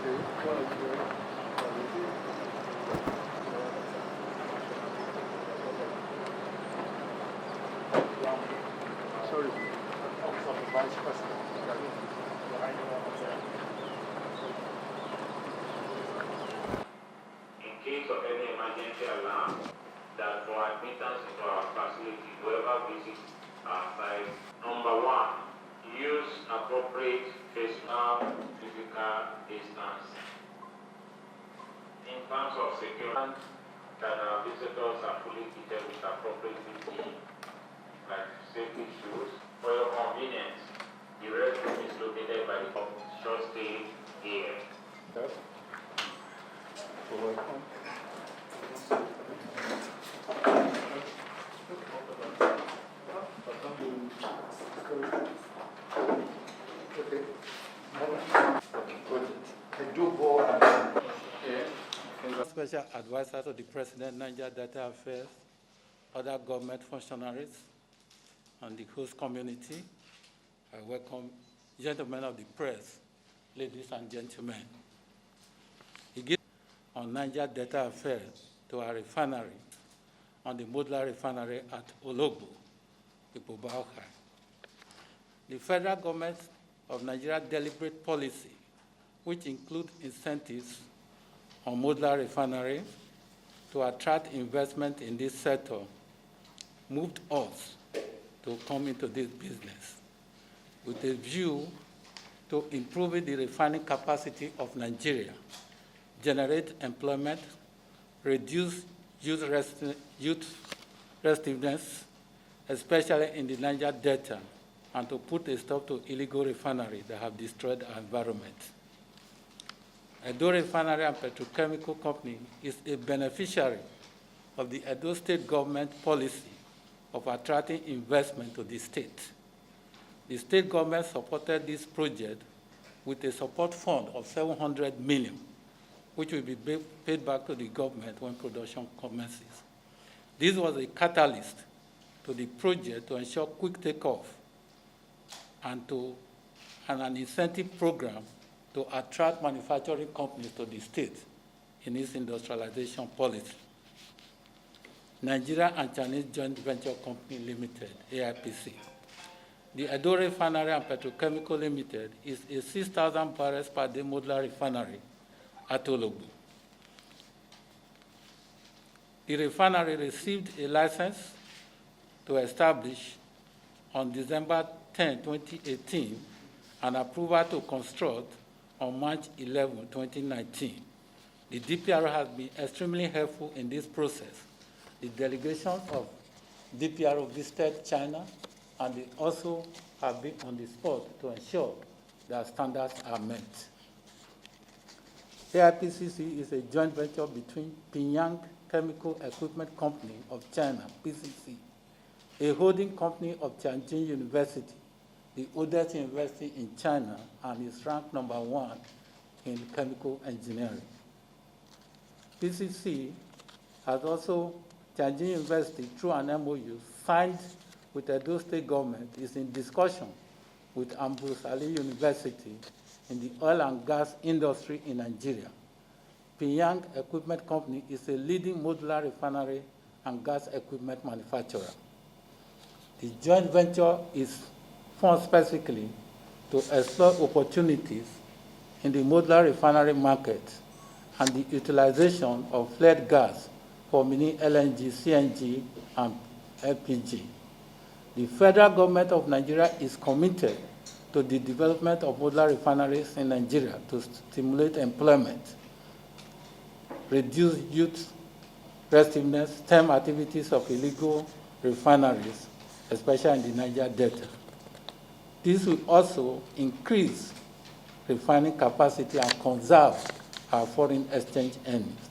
Sorry. Office of the Vice President. In case of any emergency alarm, that for admittance into our facility, whoever visits our site, number one, use appropriate physical distance. In terms of security, that our visitors are fully fitted with appropriate PPE, like safety shoes. For your convenience, the restroom is located by the short stay here. Yes. You're welcome. Special advisor to the President, Niger Data Affairs, other government functionaries, and the host community. I welcome gentlemen of the press, ladies and gentlemen. He gives on Niger Data Affairs to our refinery, on the modular refinery at Ologbo, Ipobaoka. The federal government of Nigeria deliberate policy, which include incentives on modular refinery to attract investment in this sector, moved us to come into this business with a view to improving the refining capacity of Nigeria, generate employment, reduce youth restiveness, especially in the Niger Delta, and to put a stop to illegal refineries that have destroyed our environment. Edo Refinery and Petrochemical Company is a beneficiary of the Edo State government policy of attracting investment to the state. The state government supported this project with a support fund of 700 million, which will be paid back to the government when production commences. This was a catalyst to the project to ensure quick takeoff and an incentive program to attract manufacturing companies to the state in its industrialization policy. Nigeria and Chinese Joint Venture Company Limited, AIPC. The Edo Refinery and Petrochemical Limited is a 6,000 barrels per day modular refinery at Ologbo. The refinery received a license to establish on December 10, 2018, and approval to construct on March 11, 2019. The DPRO has been extremely helpful in this process. The delegations of DPRO visited China, and they also have been on the spot to ensure that standards are met. AIPCC is a joint venture between Pyongyang Chemical Equipment Company of China, PCC, a holding company of Tianjin University, the oldest university in China, and is ranked #1 in chemical engineering. PCC has also, Tianjin University, through an MOU signed with the Edo State government, is in discussion with Ambrose Ali University in the oil and gas industry in Nigeria. Pyongyang Equipment Company is a leading modular refinery and gas equipment manufacturer. The joint venture is formed specifically to explore opportunities in the modular refinery market and the utilization of flared gas for mini LNG, CNG, and LPG. The federal government of Nigeria is committed to the development of modular refineries in Nigeria to stimulate employment, reduce youth restiveness, stem activities of illegal refineries, especially in the Niger Delta. This will also increase refining capacity and conserve our foreign exchange earnings.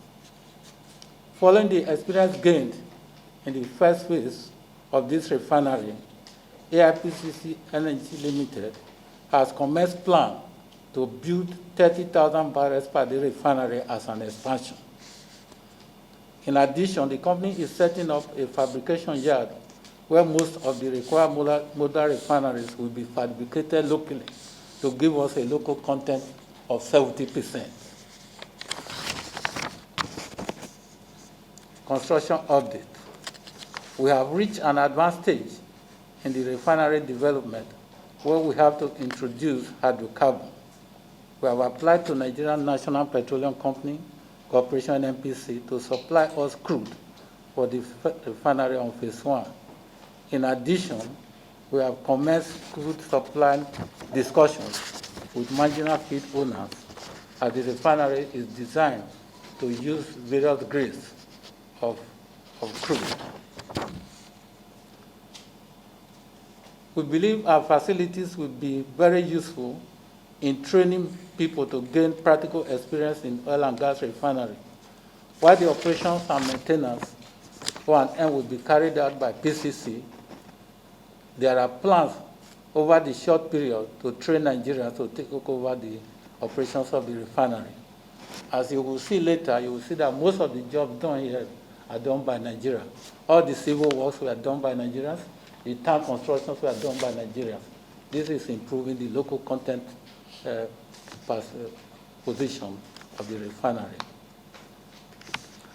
Following the experience gained in the first phase of this refinery, AIPCC Energy Limited has commenced plan to build 30,000 barrels per day refinery as an expansion. In addition, the company is setting up a fabrication yard where most of the required modular refineries will be fabricated locally to give us a local content of 70%. Construction update. We have reached an advanced stage in the refinery development where we have to introduce hydrocarbon. We have applied to Nigerian National Petroleum Company Corporation NPC to supply us crude for the refinery on phase 1. In addition, we have commenced crude supply discussions with marginal feed owners as the refinery is designed to use various grades of crude. We believe our facilities will be very useful in training people to gain practical experience in oil and gas refinery. While the operations and maintenance for an end will be carried out by PCC, there are plans over the short period to train Nigerians to take over the operations of the refinery. As you will see later, you will see that most of the jobs done here are done by Nigeria. All the civil works were done by Nigerians. The tank constructions were done by Nigerians. This is improving the local content position of the refinery.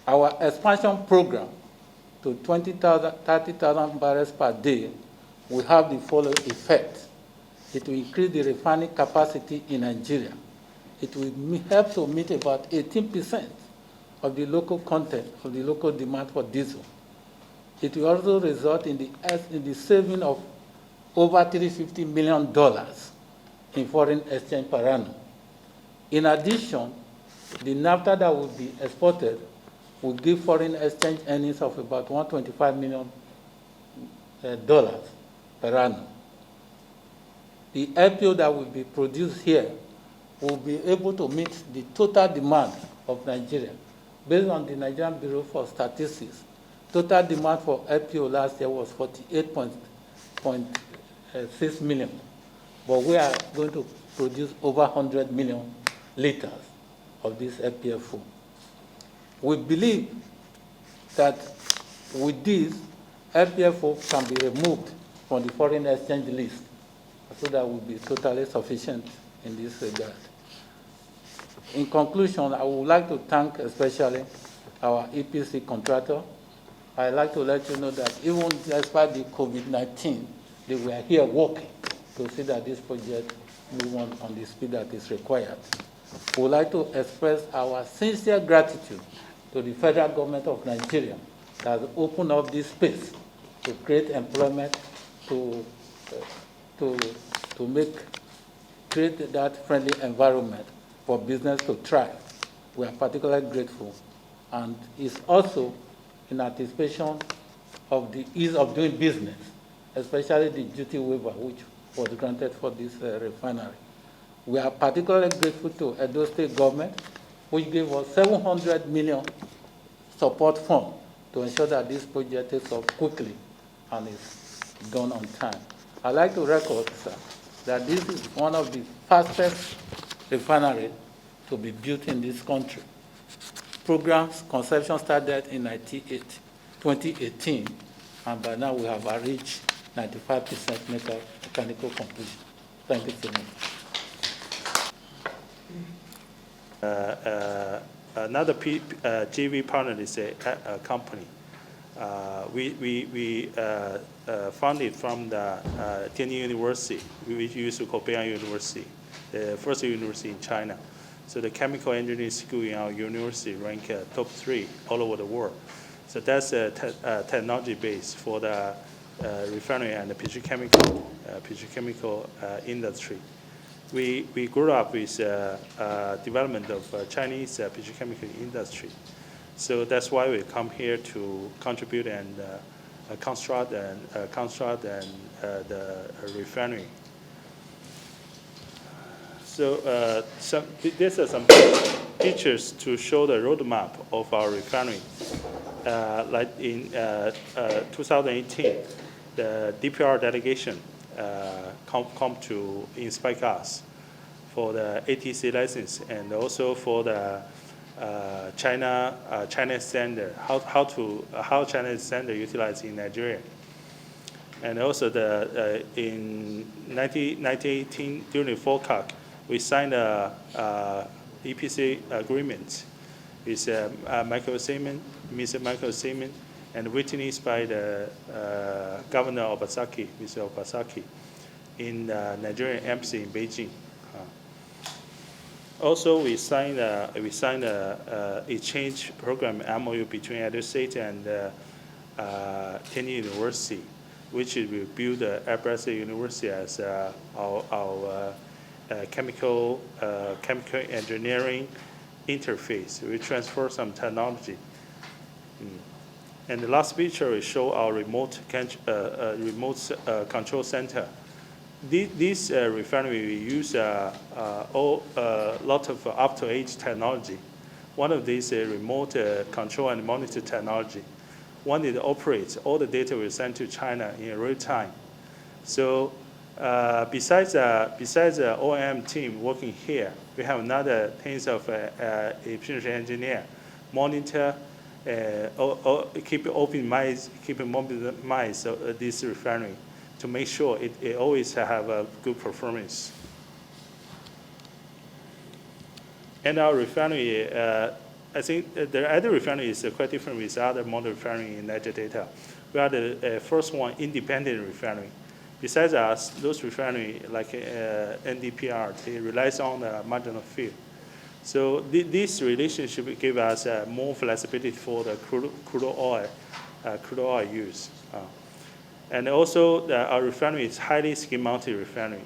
Our expansion program to 30,000 barrels per day will have the following effect. It will increase the refining capacity in Nigeria. It will help to meet about 18% of the local content, of the local demand for diesel. It will also result in the saving of over $350 million in foreign exchange per annum. In addition, the naphtha that will be exported will give foreign exchange earnings of about $125 million per annum. The LPO that will be produced here will be able to meet the total demand of Nigeria. Based on the Nigerian Bureau for Statistics, total demand for LPO last year was 48.6 million, but we are going to produce over 100 million liters of this LPFO. We believe that with this, LPFO can be removed from the foreign exchange list, so that will be totally sufficient in this regard. In conclusion, I would like to thank especially our EPC contractor. I'd like to let you know that even despite the COVID-19, they were here working to see that this project move on the speed that is required. We would like to express our sincere gratitude to the federal government of Nigeria that has opened up this space to create employment, to create that friendly environment for business to thrive. We are particularly grateful. And it's also in anticipation of the ease of doing business, especially the duty waiver which was granted for this refinery. We are particularly grateful to Edo State government, which gave us 700 million support fund to ensure that this project takes off quickly and is done on time. I'd like to record, sir, that this is one of the fastest refineries to be built in this country. Program's conception started in 2018, and by now we have reached 95% mechanical completion. Thank you so much. Another JV partner is a company. We funded from the Tianjin University, which used to call Beiyang University, the first university in China. So the chemical engineering school in our university ranked top 3 all over the world. So that's a technology base for the refinery and the petrochemical industry. We grew up with development of Chinese petrochemical industry. So that's why we come here to contribute and construct the refinery. So these are some pictures to show the roadmap of our refinery. Like in 2018, the DPR delegation come to inspect us for the ATC license and also for the China standard, how China standard utilized in Nigeria. And also in 1918 during the FOCAC, we signed a EPC agreement with Mr. Michael Seaman, and witnessed by the governor of Obasaki, Mr. Obasaki, in the Nigerian embassy in Beijing. Also, we signed a exchange program MOU between Edo State and Tianjin University, which will build Abrasa University as our chemical engineering interface. We transfer some technology. And the last picture will show our remote control center. This refinery will use a lot of up-to-age technology. One of these remote control and monitor technology. One it operates, all the data will send to China in real time. So besides the OEM team working here, we have another teams of efficiency engineer, monitor, keep open minds, keep mobile minds of this refinery to make sure it always have a good performance. And our refinery, I think the other refinery is quite different with other model refinery in Niger Delta. We are the first one independent refinery. Besides us, those refinery like NDPR, they relies on the marginal field. So this relationship gives us more flexibility for the crude oil use. And also, our refinery is highly ski-mounted refinery.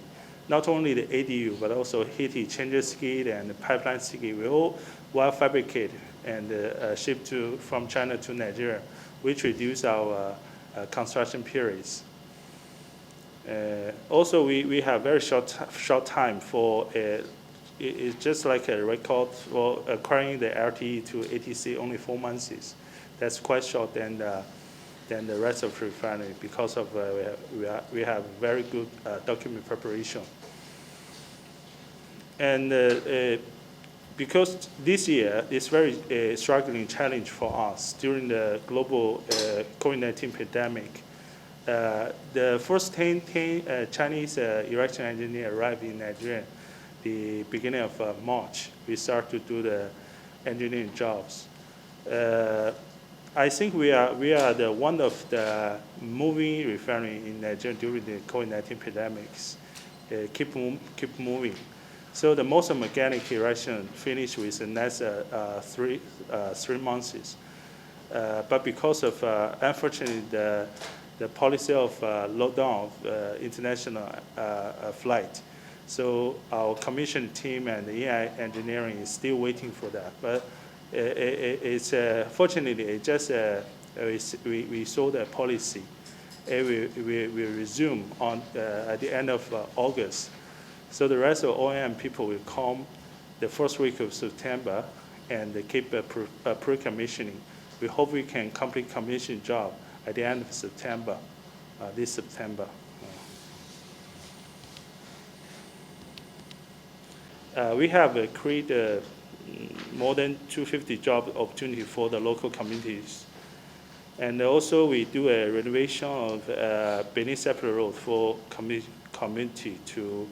Not only the ADU, but also heat exchanger skid and the pipeline skid, we all well fabricated and shipped from China to Nigeria, which reduce our construction periods. Also, we have very short time for, it's just like a record for acquiring the LTE to ATC, only 4 months. That's quite short than the rest of the refinery because of we have very good document preparation. And because this year is very struggling challenge for us during the global COVID-19 pandemic. The first 10 Chinese erection engineers arrived in Nigeria the beginning of March. We start to do the engineering jobs. I think we are one of the moving refinery in Nigeria during the COVID-19 pandemics. Keep moving. So the most mechanic erection finished with the next 3 months. But because of unfortunately the policy of lockdown of international flight, so our commission team and the AI engineering is still waiting for that. But it's fortunately it just we saw the policy. We resume on at the end of August. So the rest of OEM people will come the first week of September and they keep pre-commissioning. We hope we can complete commission job at the end of September, this September. We have created more than 250 job opportunity for the local communities. And also we do a renovation of Benin Separate Road for community to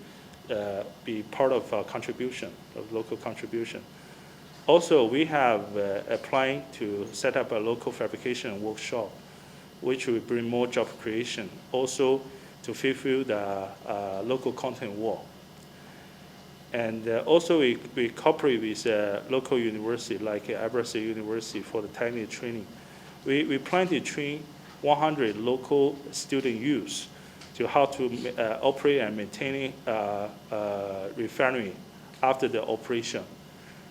be part of our contribution, of local contribution. Also, we have applying to set up a local fabrication workshop, which will bring more job creation, also to fulfill the local content wall. And also we cooperate with local university like Abrasa University for the technical training. We plan to train 100 local student youths to how to operate and maintain refinery after the operation.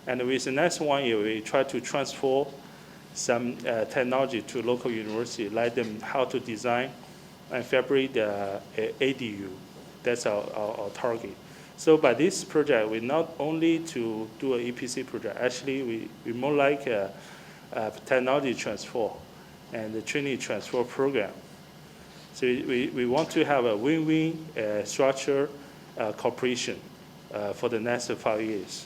And with the next 1 year, we try to transfer some technology to local university, like them how to design and fabricate the ADU. That's our target. So by this project, we not only to do an EPC project, actually we more like a technology transfer and the training transfer program. So we want to have a win-win structure cooperation for the next 5 years.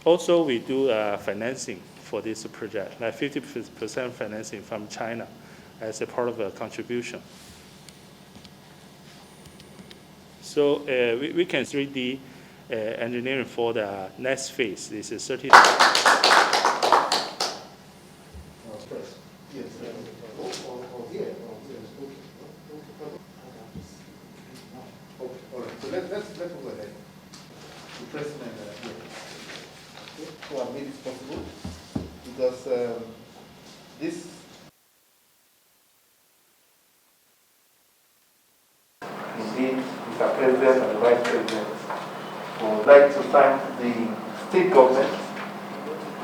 Also, we do financing for this project, like 50% financing from China as a part of a contribution. So we can 3D engineering for the next phase. This is 30. Yes. Or here. Okay. All right. So let's go ahead. The president here. Okay. So I made it possible because this. Indeed, Mr. President and the Vice President, we would like to thank the state government.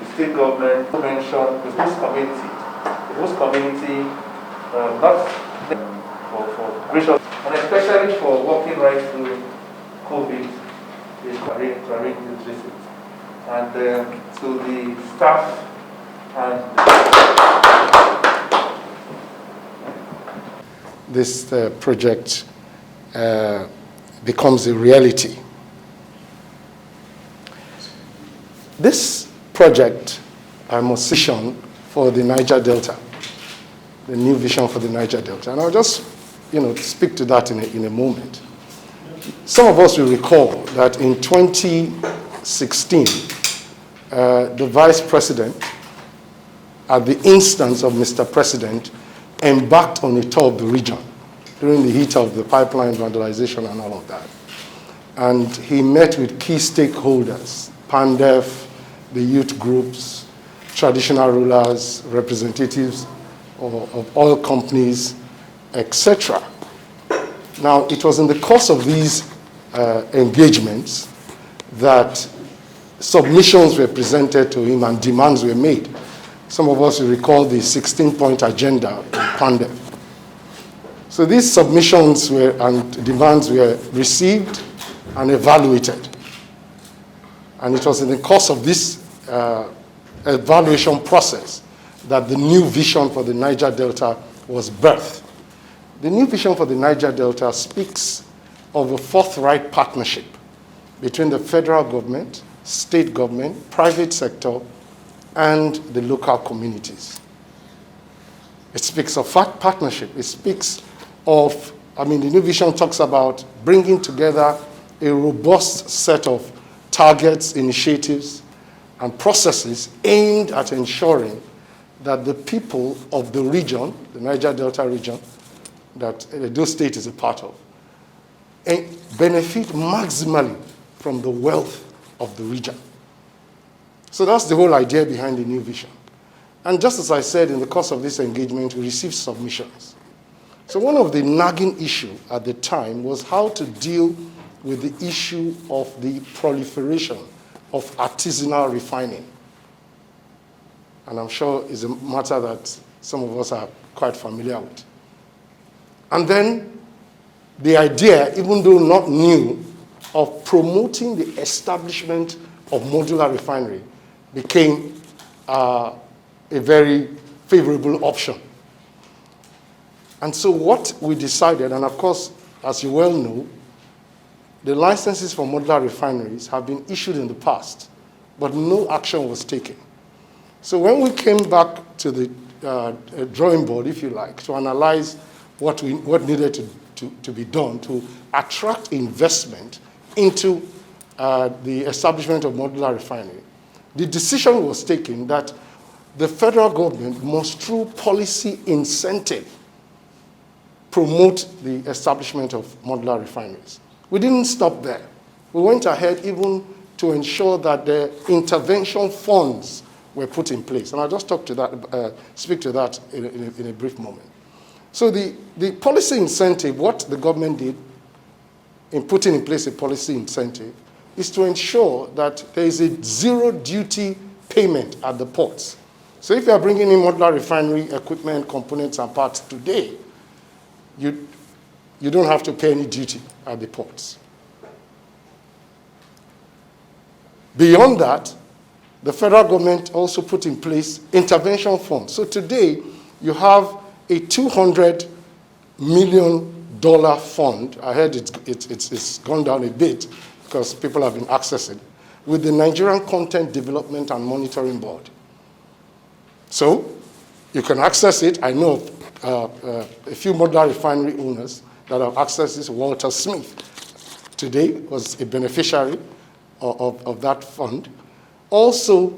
The state government mentioned the host community. The host community, not for gracious, and especially for working right through COVID to arrange this visit. And to the staff and this project becomes a reality. This project, I'm a vision for the Niger Delta, the new vision for the Niger Delta. And I'll just, speak to that in a moment. Some of us will recall that in 2016, the Vice President, at the instance of Mr. President, embarked on a tour of the region during the heat of the pipeline vandalization and all of that. And he met with key stakeholders, PANDEF, the youth groups, traditional rulers, representatives of oil companies, etc. Now, it was in the course of these engagements that submissions were presented to him and demands were made. Some of us will recall the 16-point agenda in PANDEF. So these submissions and demands were received and evaluated. And it was in the course of this evaluation process that the new vision for the Niger Delta was birthed. The new vision for the Niger Delta speaks of a forthright partnership between the federal government, state government, private sector, and the local communities. It speaks of partnership. It speaks of, the new vision talks about bringing together a robust set of targets, initiatives, and processes aimed at ensuring that the people of the region, the Niger Delta region, that Edo State is a part of, benefit maximally from the wealth of the region. So that's the whole idea behind the new vision. And just as I said, in the course of this engagement, we received submissions. So one of the nagging issues at the time was how to deal with the issue of the proliferation of artisanal refining. And I'm sure it's a matter that some of us are quite familiar with. And then the idea, even though not new, of promoting the establishment of modular refinery became a very favorable option. And so what we decided, and of course, as you well know, the licenses for modular refineries have been issued in the past, but no action was taken. So when we came back to the drawing board, if you like, to analyze what needed to be done to attract investment into the establishment of modular refinery, the decision was taken that the federal government must, through policy incentive, promote the establishment of modular refineries. We didn't stop there. We went ahead even to ensure that the intervention funds were put in place. And I'll just speak to that in a brief moment. So the policy incentive, what the government did in putting in place a policy incentive, is to ensure that there is a zero duty payment at the ports. So if you are bringing in modular refinery equipment, components, and parts today, you don't have to pay any duty at the ports. Beyond that, the federal government also put in place intervention funds. So today, you have a $200 million fund. I heard it's gone down a bit because people have been accessing, with the Nigerian Content Development and Monitoring Board. So you can access it. I know a few modular refinery owners that have accessed this. Walter Smith today was a beneficiary of that fund. Also,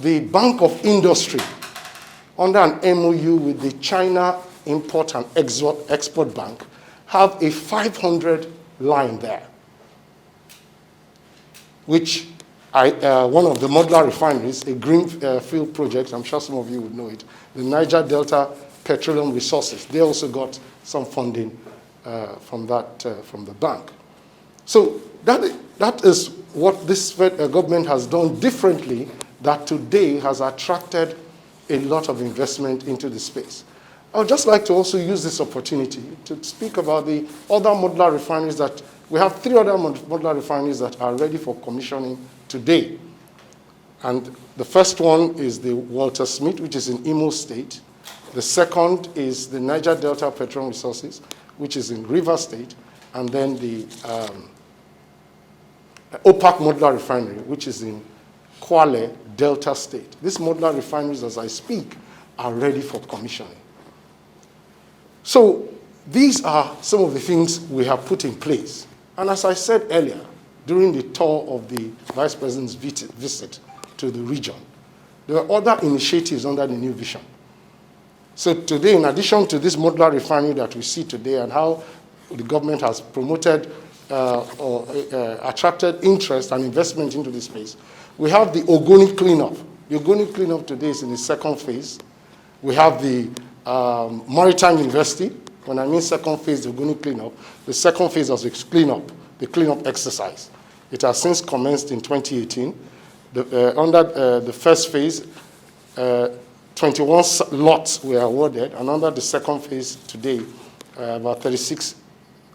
the Bank of Industry, under an MOU with the China Import and Export Bank, have a 500 line there, which one of the modular refineries, a greenfield project, I'm sure some of you would know it, the Niger Delta Petroleum Resources, they also got some funding from the bank. So that is what this government has done differently that today has attracted a lot of investment into the space. I would just like to also use this opportunity to speak about the other modular refineries that we have 3 other modular refineries that are ready for commissioning today. And the first one is the Walter Smith, which is in Imo State. The second is the Niger Delta Petroleum Resources, which is in Rivers State. And then the OPAC Modular Refinery, which is in Kwale, Delta State. These modular refineries, as I speak, are ready for commissioning. So these are some of the things we have put in place. And as I said earlier, during the tour of the Vice President's visit to the region, there are other initiatives under the new vision. So today, in addition to this modular refinery that we see today and how the government has promoted or attracted interest and investment into this space, we have the Ogoni cleanup. The Ogoni cleanup today is in the second phase. We have the Maritime University. When I mean second phase, the Ogoni cleanup, the second phase of the cleanup exercise. It has since commenced in 2018. Under the first phase, 21 lots were awarded, and under the second phase today, about 36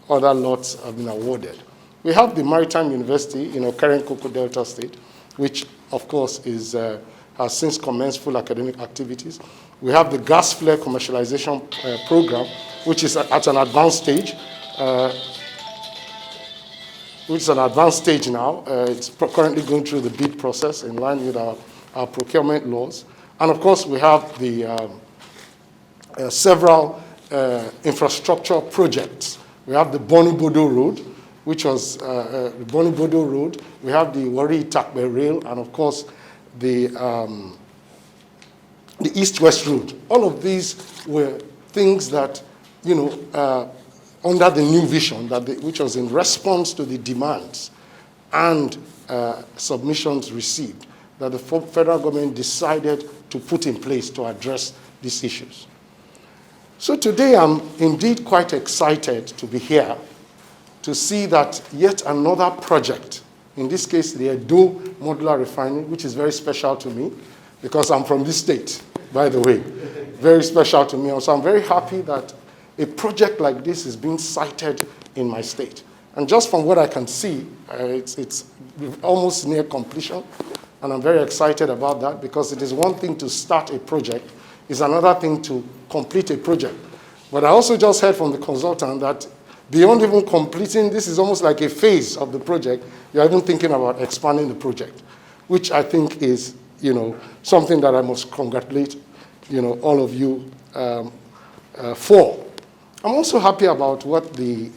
other lots have been awarded. We have the Maritime University in Okerenkoko Delta State, which, of course, has since commenced full academic activities. We have the gas flare commercialization program, which is at an advanced stage. Which is an advanced stage now. It's currently going through the bid process in line with our procurement laws. And of course, we have the several infrastructure projects. We have the Boni-Bodo Road, which was the Boni-Bodo Road. We have the Warri-Itakpe Rail, and of course, the East-West Road. All of these were things that, under the new vision, which was in response to the demands and submissions received, that the federal government decided to put in place to address these issues. So today I'm indeed quite excited to be here to see that yet another project, in this case the Edo Modular Refinery, which is very special to me because I'm from this state, by the way, very special to me. So I'm very happy that a project like this is being cited in my state. And just from what I can see, it's almost near completion. And I'm very excited about that because it is one thing to start a project, it's another thing to complete a project. But I also just heard from the consultant that beyond even completing, this is almost like a phase of the project, you're even thinking about expanding the project, which I think is, something that I must congratulate, all of you for. I'm also happy about what the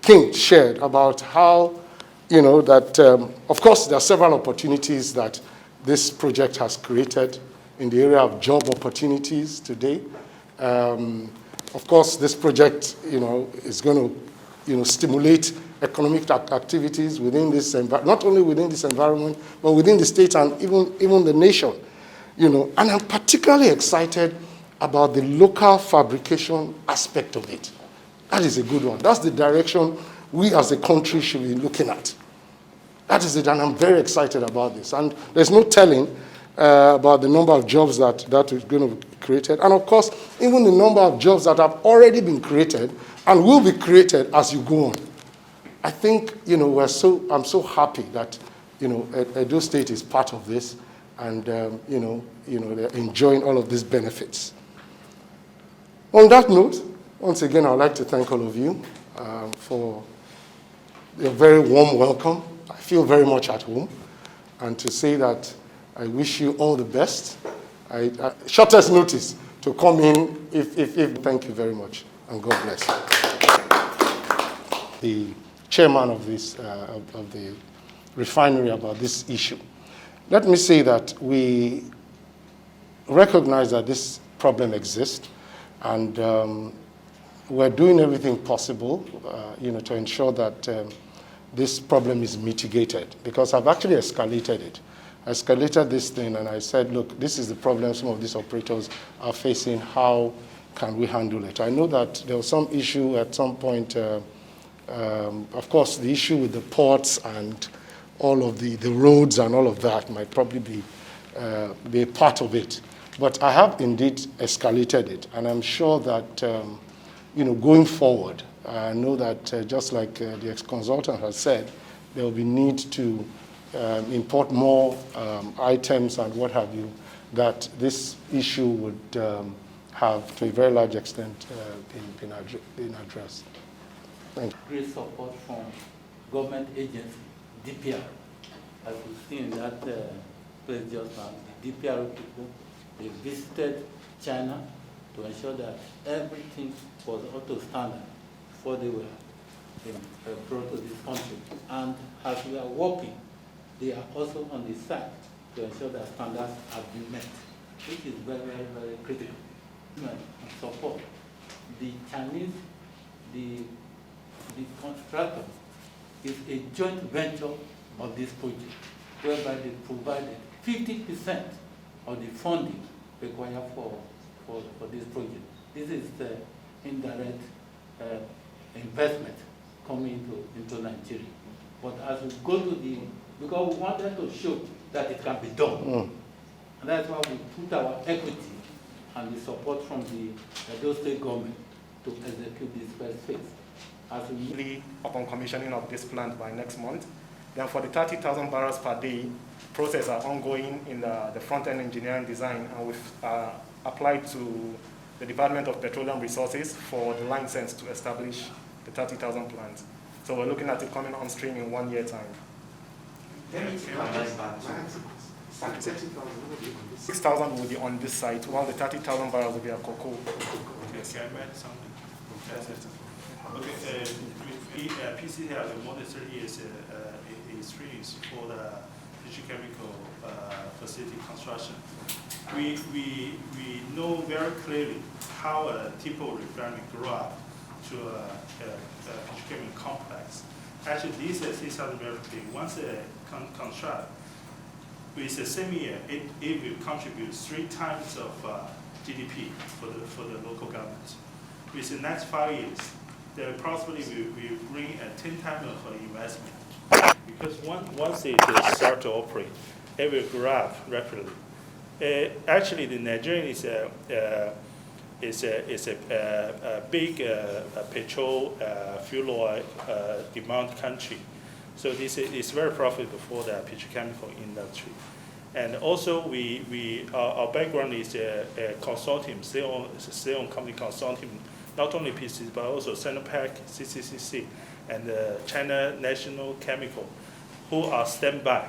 King shared about how, of course, there are several opportunities that this project has created in the area of job opportunities today. Of course, this project, is going to, stimulate economic activities within this not only within this environment, but within the state and even the nation. And I'm particularly excited about the local fabrication aspect of it. That is a good one. That's the direction we as a country should be looking at. That is it, and I'm very excited about this. And there's no telling about the number of jobs that is going to be created. And of course, even the number of jobs that have already been created and will be created as you go on. I think, I'm so happy that, Edo State is part of this and, they're enjoying all of these benefits. On that note, once again, I'd like to thank all of you for your very warm welcome. I feel very much at home. And to say that I wish you all the best. Shortest notice to come in if thank you very much. And God bless. the chairman of this of the refinery about this issue. Let me say that we recognize that this problem exists, and we're doing everything possible, to ensure that this problem is mitigated, because I've actually escalated it. I escalated this thing and I said, look, this is the problem some of these operators are facing. How can we handle it? I know that there was some issue at some point, of course, the issue with the ports and all of the roads and all of that might probably be a part of it. But I have indeed escalated it, and I'm sure that, going forward, I know that just like the ex-consultant has said, there will be need to import more items and what have you, that this issue would have, to a very large extent, been addressed. Thank you. Great support from government agencies, DPR. As we've seen in that place just now, the DPR people, they visited China to ensure that everything was up to standard before they were brought to this country. And as we are working, they are also on the side to ensure that standards have been met, which is very, very, very critical. And support. The Chinese, the contractor is a joint venture of this project, whereby they provided 50% of the funding required for this project. This is the indirect investment coming into Nigeria. But as we go to because we wanted to show that it can be done. And that's why we put our equity and the support from the Edo State government to execute this first phase. As we upon commissioning of this plant by next month. Then for the 30,000 barrels per day process are ongoing in the front-end engineering design, and we've applied to the Department of Petroleum Resources for the license to establish the 30,000 plant. So we're looking at it coming on stream in 1 year time. 6,000 will be on this site, while the 30,000 barrels will be at Cocoa. Okay, can I add something? Okay, PC has more than 30 years experience for the petrochemical facility construction. We know very clearly how a typical refinery grew up to a petrochemical complex. Actually, this is very big. Once a construct, with the same year, it will contribute 3 times of GDP for the local government. With the next 5 years, they possibly will bring 10 times of investment. Because once it start to operate, it will grow up rapidly. Actually, the Nigerian is a big petrol fuel oil demand country. So this is very profitable for the petrochemical industry. And also, our background is a consortium, state-owned company consortium, not only PC, but also Sinopec, CCCC, and China National Chemical, who are standby,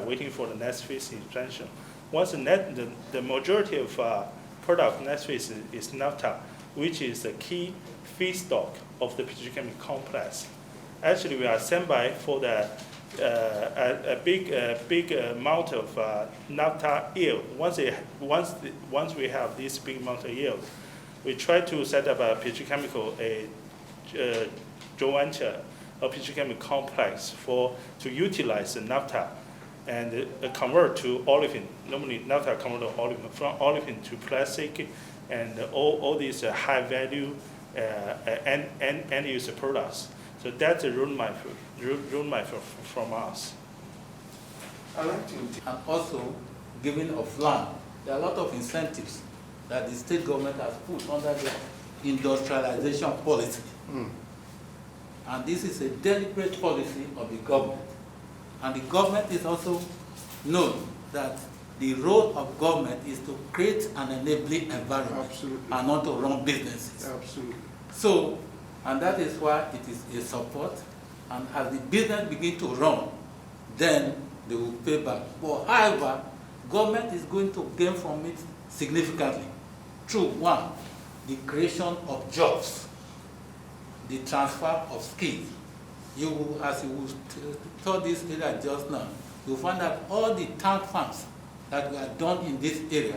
waiting for the next phase expansion. Once the majority of product next phase is naphtha, which is the key feedstock of the petrochemical complex. Actually, we are standby for a big amount of naphtha yield. Once we have this big amount of yield, we try to set up a petrochemical joint venture, a petrochemical complex to utilize the naphtha and convert to olefin. Normally, naphtha convert to olefin, from olefin to plastic, and all these high value end user products. So that's a roadmap from us. I'd like to, and also giving of land. There are a lot of incentives that the state government has put under the industrialization policy. And this is a deliberate policy of the government. And the government is also known that the role of government is to create an enabling environment. Absolutely. And not to run businesses. Absolutely. So, and that is why it is a support. And as the business begin to run, then they will pay back. But however, government is going to gain from it significantly through, one, the creation of jobs. the transfer of skills. You will, as you saw this area just now, you find that all the tank farms that were done in this area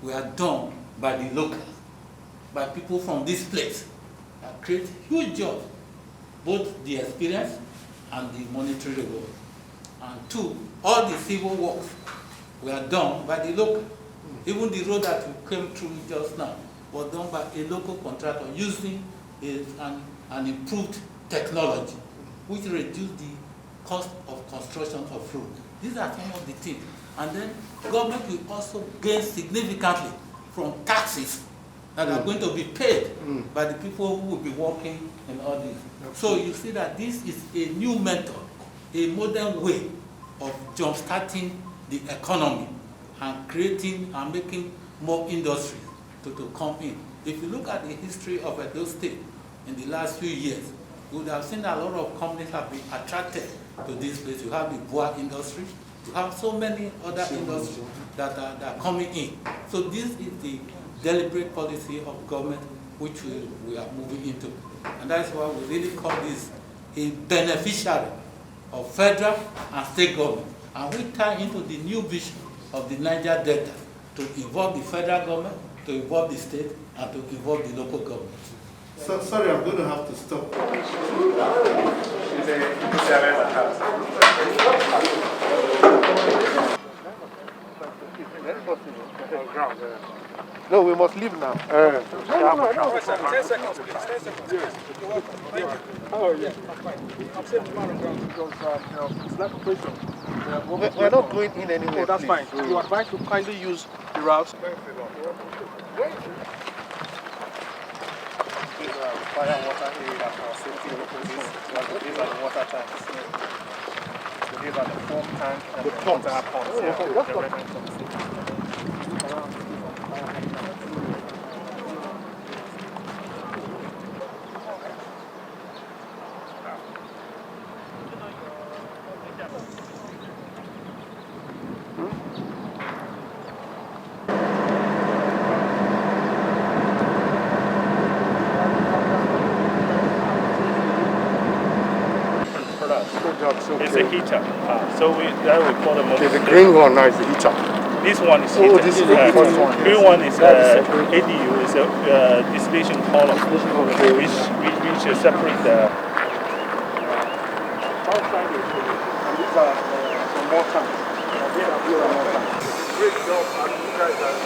were done by the locals, by people from this place, that create huge jobs, both the experience and the monetary reward. And two, all the civil works were done by the local. Even the road that we came through just now was done by a local contractor using an improved technology, which reduced the cost of construction of road. These are some of the things. And then government will also gain significantly from taxes that are going to be paid by the people who will be working in all this. So you see that this is a new method, a modern way of jumpstarting the economy and creating and making more industries to come in. If you look at the history of Edo State in the last few years, you would have seen that a lot of companies have been attracted to this place. You have the boa industry, you have so many other industries that are coming in. So this is the deliberate policy of government which we are moving into. And that's why we really call this a beneficiary of federal and state government. And we tie into the new vision of the Niger Delta to involve the federal government, to involve the state, and to involve the local government. So, sorry, I'm going to have to stop. No, we must leave now. 10 seconds, please. 10 seconds. Oh, yeah. I'm saying tomorrow on ground because it's like operation. We're not going in anywhere. Oh, that's fine. You are advised to kindly use the routes. Fire and water area for safety purposes. These are the water tanks. So these are the foam tank and the water pumps. Yeah. It's a heater. So that we call them. Okay, the green one now is the heater. This one is Oh, heater. this is the first one. Green one is ADU, is a distillation column, which is separate the. And these are some more tanks. Great job, and you guys are.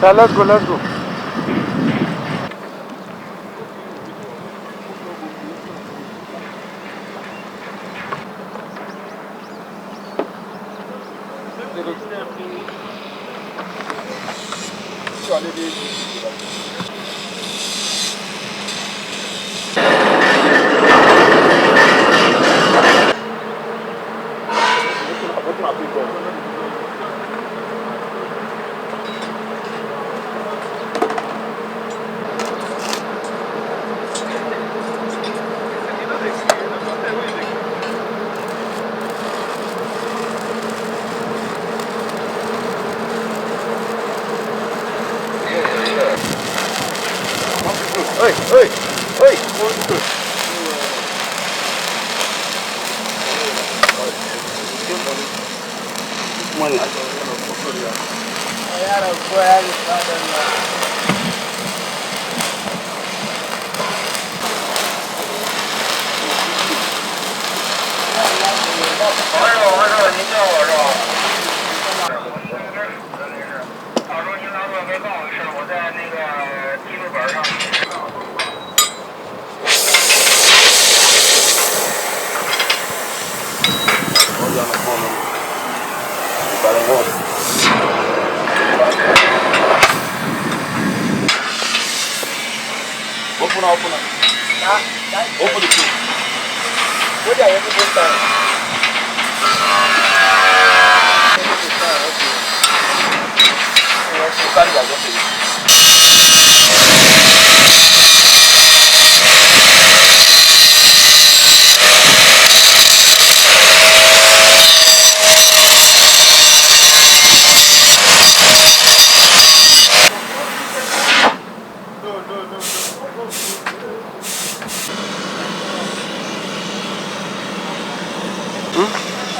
Yeah, let's go, let's go. You know,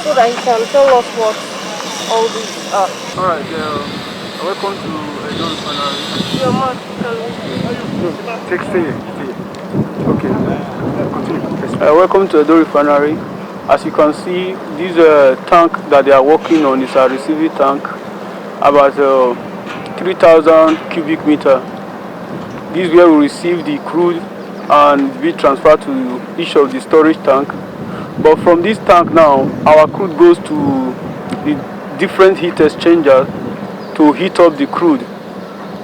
So that he can tell us what all these are. Alright, welcome to Edo Refinery. Your mouth, Stay. Okay, continue. Welcome to Edo Refinery. As you can see, this tank that they are working on is a receiving tank, about 3,000 cubic meter. This is where we receive the crude and be transferred to each of the storage tank. But from this tank now, our crude goes to the different heat exchangers to heat up the crude.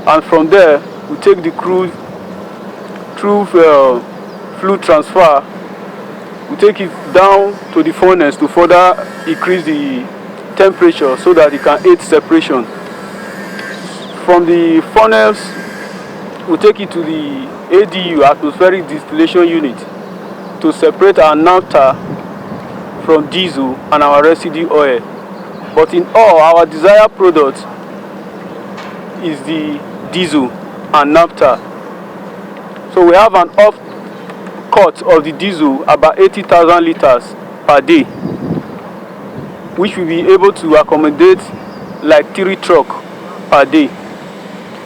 And from there, we take the crude through fluid transfer. We take it down to the furnace to further increase the temperature so that it can aid separation. From the furnace, we take it to the ADU, atmospheric distillation unit, to separate our naphtha from diesel and our residue oil. But in all, our desired product is the diesel and naphtha. So we have an off cut of the diesel about 80,000 liters per day, which will be able to accommodate like 3 trucks per day.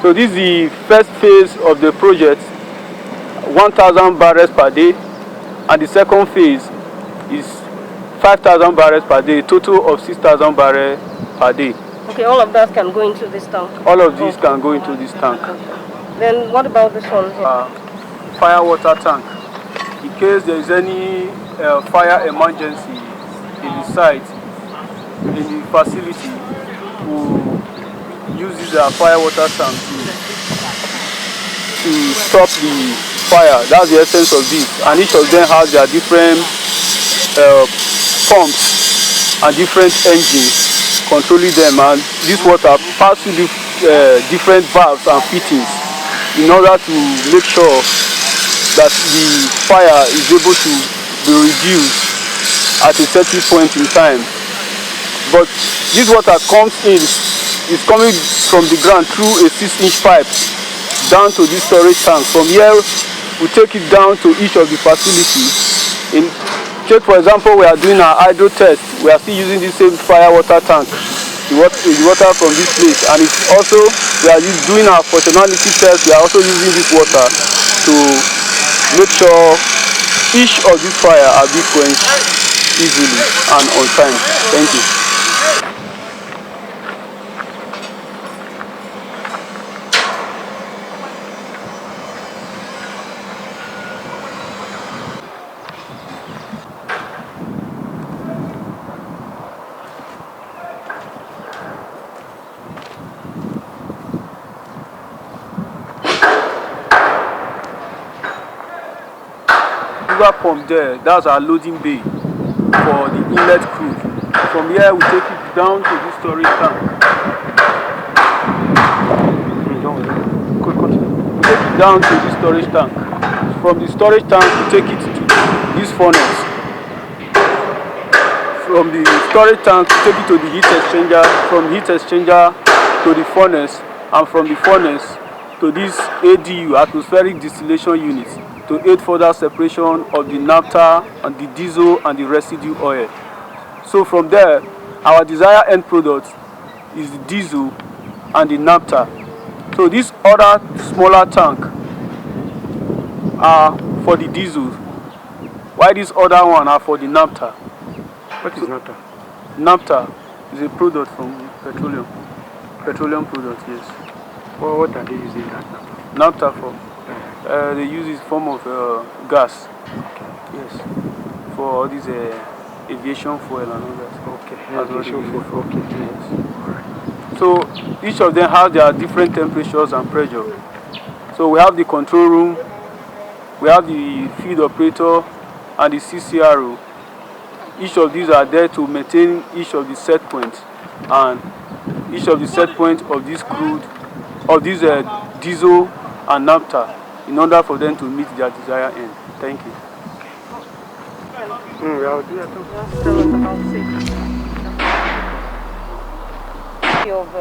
So this is the first phase of the project, 1,000 barrels per day, and the second phase is 5,000 barrels per day, total of 6,000 barrels per day. Okay, all of that can go into this tank? All of these can go into this tank. Then what about this one here? Fire water tank. In case there is any fire emergency in the site, in the facility, we use this fire water tank to stop the fire. That's the essence of this. And each of them has their different pumps and different engines controlling them, and this water passes through different valves and fittings in order to make sure that the fire is able to be reduced at a certain point in time. But this water is coming from the ground through a 6-inch pipe down to this storage tank. From here, we take it down to each of the facilities. Take for example, we are doing our hydro test. We are still using the same fire water tank, the water from this place, and it's also, we are doing our functionality test. We are also using this water to make sure each of these fire are being quenched easily and on time. Thank you. Pump there, that's our loading bay for the inlet crude. From here we take it down to the storage tank. We take it down to the storage tank. From the storage tank we take it to this furnace. From the storage tank we take it to the heat exchanger. From the heat exchanger to the furnace, and from the furnace to this ADU, atmospheric distillation unit, to aid further separation of the naphtha and the diesel and the residue oil. So from there, our desired end product is the diesel and the naphtha. So this other smaller tank are for the diesel, while this other one are for the naphtha. What is naphtha? Naphtha is a product from petroleum. Petroleum product, yes. Well, what are they using that naphtha? Naphtha for? They use it form of gas. Okay. Yes. For all these aviation fuel and all that. Okay. That's what Aviation they use it fuel. for. Okay. Yes. All right. So each of them have their different temperatures and pressure. So we have the control room, we have the field operator and the CCRO. Each of these are there to maintain each of the set points, and each of the set points of this crude, of this diesel and naphtha, in order for them to meet their desired end. Thank you. I'll do that. Of